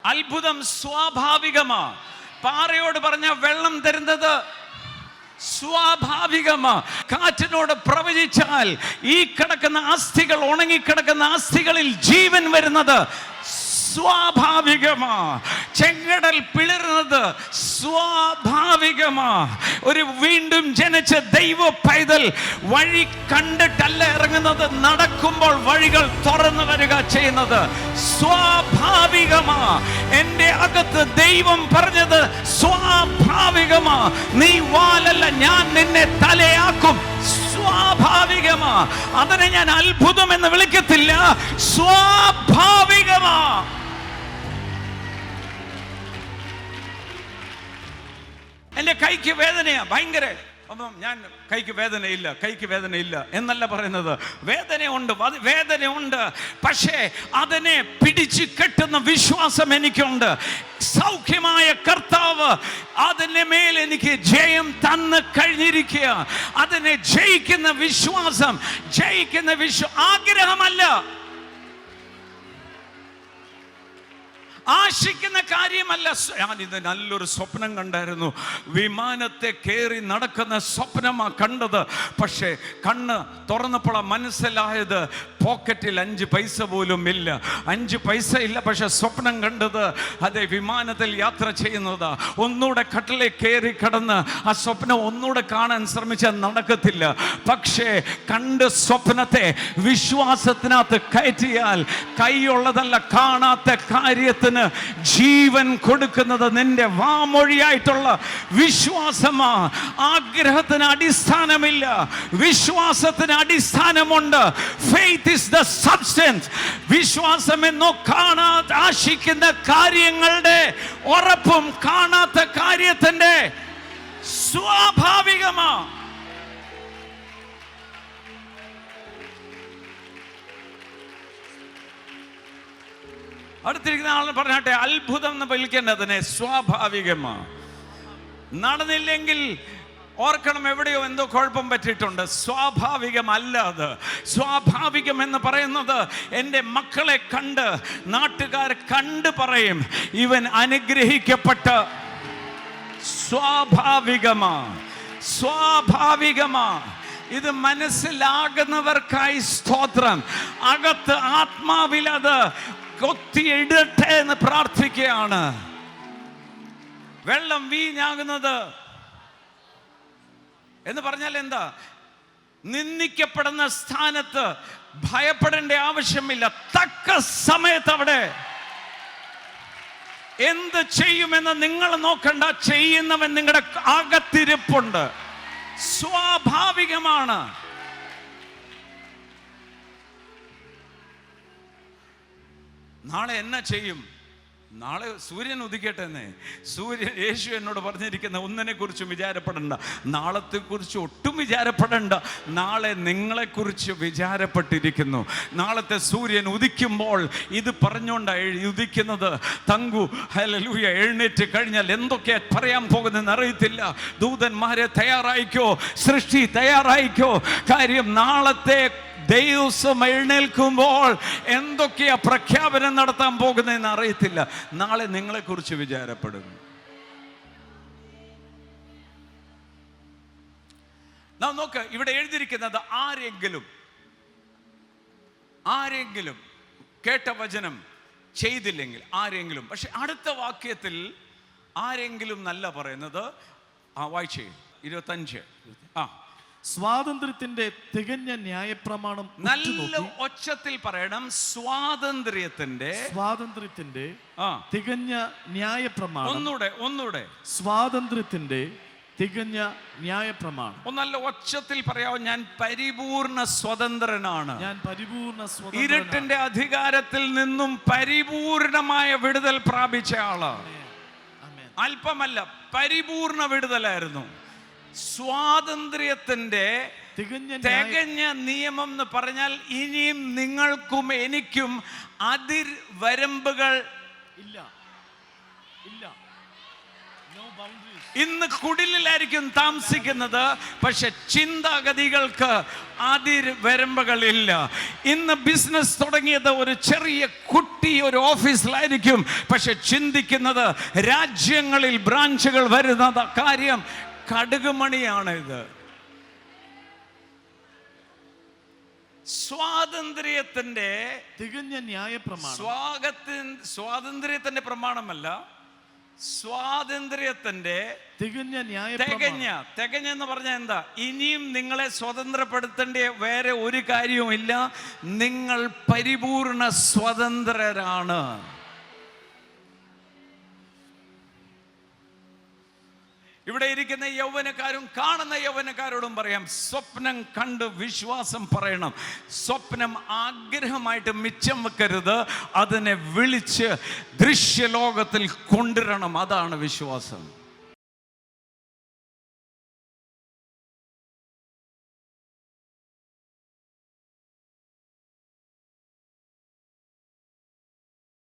അത്ഭുതം സ്വാഭാവികമാ. പാറയോട് പറഞ്ഞ വെള്ളം തരുന്നത് സ്വാഭാവികമാ. കാറ്റിനോട് പ്രവചിച്ചാൽ ഈ കിടക്കുന്ന അസ്ഥികൾ, ഉണങ്ങിക്കിടക്കുന്ന അസ്ഥികളിൽ ജീവൻ വരുന്നത് സ്വാഭാവികമാ. ചെങ്കടൽ പിളരുന്നത് സ്വാഭാവികമാ. ഒരു വീണ്ടും ജനിച്ച ദൈവ പൈതൽ വഴി കണ്ടിട്ടല്ല ഇറങ്ങുന്നത്, നടക്കുമ്പോൾ വഴികൾ തുറന്നു വരിക ചെയ്യുന്നത് സ്വാഭാവികമാ. എൻ്റെ അകത്ത് ദൈവം പറഞ്ഞത് സ്വാഭാവികമാ. നീ വാലല്ല, ഞാൻ നിന്നെ തലയാക്കും. സ്വാഭാവികമാ. അതിനെ ഞാൻ അത്ഭുതം എന്ന് വിളിക്കത്തില്ല, സ്വാഭാവികമാ. എൻ്റെ കൈക്ക് വേദനയാ ഭയങ്കര. അപ്പം ഞാൻ കൈക്ക് വേദനയില്ല എന്നല്ല പറയുന്നത്. വേദനയുണ്ട്, പക്ഷേ അതിനെ പിടിച്ചു കെട്ടുന്ന വിശ്വാസം എനിക്കുണ്ട്. സൗഖ്യമായ കർത്താവ് അതിന്റെ മേൽ എനിക്ക് ജയം തന്ന് കഴിഞ്ഞിരിക്കുക. അതിനെ ജയിക്കുന്ന വിശ്വാസം, ആഗ്രഹമല്ല, ആശിക്കുന്ന കാര്യമല്ല. ഞാനിത് നല്ലൊരു സ്വപ്നം കണ്ടായിരുന്നു. വിമാനത്തെ കയറി നടക്കുന്ന സ്വപ്നമാ കണ്ടത്. പക്ഷേ കണ്ണ് തുറന്നപ്പോൾ മനസ്സിലായത് പോക്കറ്റിൽ 5 പൈസ പോലും ഇല്ല. 5 പൈസ ഇല്ല, പക്ഷെ സ്വപ്നം കണ്ടത് അതെ വിമാനത്തിൽ യാത്ര ചെയ്യുന്നതാ. ഒന്നുകൂടെ കട്ടിലെ കയറി കിടന്ന് ആ സ്വപ്നം ഒന്നുകൂടെ കാണാൻ ശ്രമിച്ചാൽ നടക്കത്തില്ല. പക്ഷേ കണ്ട് സ്വപ്നത്തെ വിശ്വാസത്തിനകത്ത് കയറ്റിയാൽ കൈയുള്ളതല്ല, കാണാത്ത കാര്യത്തിന് ജീവൻ കൊടുക്കുന്നത് നിന്റെ വാമൊഴിയായിട്ടുള്ള വിശ്വാസമാ. ആഗ്രഹത്തിന് അടിസ്ഥാനമില്ല, വിശ്വാസത്തിന് അടിസ്ഥാനമുണ്ട്. Faith is the substance. വിശ്വാസം എന്നോ കാണാതെ ആശിക്കുന്ന കാര്യങ്ങളുടെ ഉറപ്പും കാണാത്ത കാര്യത്തിന്റെ സ്വാഭാവികമാ. അടുത്തിരിക്കുന്ന ആളിനെ പറഞ്ഞാട്ടെ, അത്ഭുതം എന്ന് വിളിക്കേണ്ടതിനെ സ്വാഭാവികമാ. നടന്നില്ലെങ്കിൽ ഓർക്കണം, എവിടെയോ എന്തോ കുഴപ്പം പറ്റിയിട്ടുണ്ട്. സ്വാഭാവികമല്ല അത്. സ്വാഭാവികം എന്ന് പറയുന്നത് എൻ്റെ മക്കളെ കണ്ട്, നാട്ടുകാർ കണ്ട് പറയും ഇവൻ അനുഗ്രഹിക്കപ്പെട്ട. സ്വാഭാവികമാ. ഇത് മനസ്സിലാകുന്നവർക്കായി സ്തോത്രം. അകത്ത് ആത്മാവിൽ അത് കൊത്തിയിടട്ടെ എന്ന് പ്രാർത്ഥിക്കുകയാണ്. വെള്ളം വീഞ്ഞാകുന്നത് എന്ന് പറഞ്ഞാൽ എന്താ? നിന്ദിക്കപ്പെടുന്ന സ്ഥാനത്ത് ഭയപ്പെടേണ്ട ആവശ്യമില്ല. തക്ക സമയത്ത് അവിടെ എന്ത് ചെയ്യുമെന്ന് നിങ്ങൾ നോക്കണ്ട, ചെയ്യുന്നവൻ നിങ്ങളുടെ അകത്തിരിപ്പുണ്ട്. സ്വാഭാവികമാണ്. നാളെ എന്നാ ചെയ്യും? നാളെ സൂര്യൻ ഉദിക്കട്ടെ എന്നേ. യേശു എന്നോട് പറഞ്ഞിരിക്കുന്ന ഒന്നിനെ കുറിച്ചും വിചാരപ്പെടണ്ട, നാളത്തെക്കുറിച്ച് ഒട്ടും വിചാരപ്പെടണ്ട. നാളെ നിങ്ങളെക്കുറിച്ച് വിചാരപ്പെട്ടിരിക്കുന്നു. നാളത്തെ സൂര്യൻ ഉദിക്കുമ്പോൾ ഇത് പറഞ്ഞുകൊണ്ടാണ് ഉദിക്കുന്നത്. തങ്കു ഹല്ലേലൂയ, എഴുന്നേറ്റ് കഴിഞ്ഞാൽ എന്തൊക്കെയാ പറയാൻ പോകുന്നതെന്ന് അറിയത്തില്ല. ദൂതന്മാരെ തയ്യാറായിക്കോ, സൃഷ്ടി തയ്യാറായിക്കോ. കാര്യം നാളത്തെ ദിവസം എഴുന്നേൽക്കുമ്പോൾ എന്തൊക്കെയാ പ്രഖ്യാപനം നടത്താൻ പോകുന്നതെന്ന് അറിയത്തില്ല. നാളെ നിങ്ങളെക്കുറിച്ച് വിചാരപ്പെടുന്നു. നാം നോക്ക്, ഇവിടെ എഴുതിയിരിക്കുന്നത് ആരെങ്കിലും കേട്ട വചനം ചെയ്തില്ലെങ്കിൽ ആരെങ്കിലും. പക്ഷെ അടുത്ത വാക്യത്തിൽ ആരെങ്കിലും നല്ല പറയുന്നത്. വായിച്ചേ 25. സ്വാതന്ത്ര്യത്തിന്റെ തികഞ്ഞ ന്യായപ്രമാണം. നല്ല ഒച്ചത്തിൽ പറയണം. സ്വാതന്ത്ര്യത്തിന്റെ തികഞ്ഞ ന്യായപ്രമാണം. ഒന്നൂടെ സ്വാതന്ത്ര്യത്തിന്റെ തികഞ്ഞ ന്യായപ്രമാണം. നല്ല ഒച്ചത്തിൽ പറയാവോ? ഞാൻ പരിപൂർണ സ്വതന്ത്രനാണ്. ഇരുട്ടിന്റെ അധികാരത്തിൽ നിന്നും പരിപൂർണമായ വിടുതൽ പ്രാപിച്ച ആള്. അല്പമല്ല, പരിപൂർണ വിടുതലായിരുന്നു. സ്വാതന്ത്ര്യത്തിന്റെ തികഞ്ഞ നിയമം എന്ന് പറഞ്ഞാൽ ഇനിയും നിങ്ങൾക്കും എനിക്കും അതിർവരമ്പുകൾ ഇല്ല. ഇന്ന് കുടിലായിരിക്കും താമസിക്കുന്നത്, പക്ഷെ ചിന്താഗതികൾക്ക് അതിർവരമ്പുകളില്ല. ഇന്ന് ബിസിനസ് തുടങ്ങിയത് ഒരു ചെറിയ കുട്ടി ഒരു ഓഫീസിലായിരിക്കും, പക്ഷെ ചിന്തിക്കുന്നത് രാജ്യങ്ങളിൽ ബ്രാഞ്ചുകൾ വരുന്ന കാര്യം കടുകുമണിയാണ്. ഇത് സ്വാതന്ത്ര്യത്തിന്റെ തികഞ്ഞ ന്യായപ്രമാണം. സ്വാതന്ത്ര്യത്തിന്റെ പ്രമാണമല്ല, സ്വാതന്ത്ര്യത്തിന്റെ തികഞ്ഞ തികഞ്ഞ എന്ന് പറഞ്ഞാൽ എന്താ? ഇനിയും നിങ്ങളെ സ്വതന്ത്രപ്പെടുത്തേണ്ട വേറെ ഒരു കാര്യവുമില്ല. നിങ്ങൾ പരിപൂർണ സ്വതന്ത്രരാണ്. ഇവിടെ ഇരിക്കുന്ന യൗവനക്കാരും കാണുന്ന യൗവനക്കാരോടും പറയാം, സ്വപ്നം കണ്ട് വിശ്വാസം പറയണം. സ്വപ്നം ആഗ്രഹമായിട്ട് മിച്ചം വെക്കരുത്, അതിനെ വിളിച്ച് ദൃശ്യലോകത്തിൽ കൊണ്ടുവരണം. അതാണ് വിശ്വാസം.